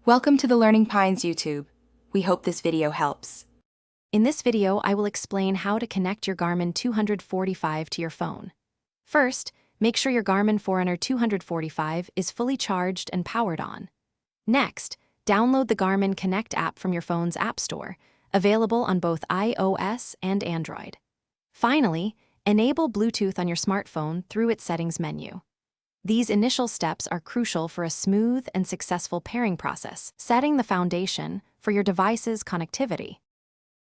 Welcome to the Learning Pines YouTube. We hope this video helps. In this video, I will explain how to connect your Garmin 245 to your phone. First, make sure your Garmin Forerunner 245 is fully charged and powered on. Next, download the Garmin Connect app from your phone's App Store, available on both iOS and Android. Finally, enable Bluetooth on your smartphone through its settings menu. These initial steps are crucial for a smooth and successful pairing process, setting the foundation for your device's connectivity.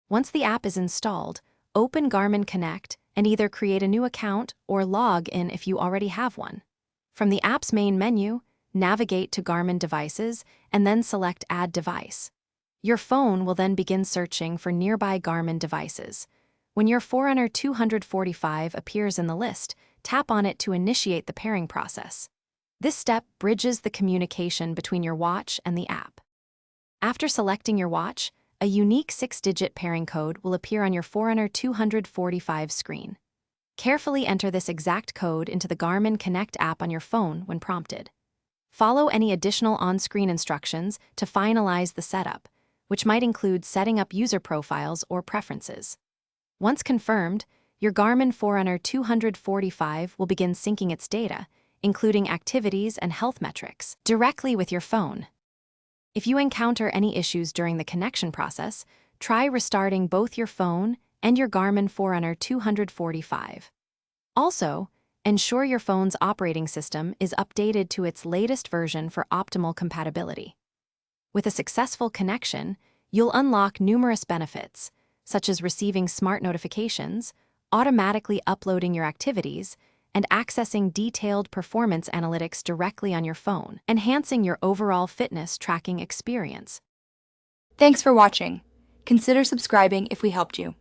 Once the app is installed, open Garmin Connect and either create a new account or log in if you already have one. From the app's main menu, navigate to Garmin Devices and then select Add Device. Your phone will then begin searching for nearby Garmin devices. When your Forerunner 245 appears in the list, tap on it to initiate the pairing process. This step bridges the communication between your watch and the app. After selecting your watch, a unique 6-digit pairing code will appear on your Forerunner 245 screen. Carefully enter this exact code into the Garmin Connect app on your phone when prompted. Follow any additional on-screen instructions to finalize the setup, which might include setting up user profiles or preferences. Once confirmed, your Garmin Forerunner 245 will begin syncing its data, including activities and health metrics, directly with your phone. If you encounter any issues during the connection process, try restarting both your phone and your Garmin Forerunner 245. Also, ensure your phone's operating system is updated to its latest version for optimal compatibility. With a successful connection, you'll unlock numerous benefits, such as receiving smart notifications, automatically uploading your activities, and accessing detailed performance analytics directly on your phone, enhancing your overall fitness tracking experience. Thanks for watching. Consider subscribing if we helped you.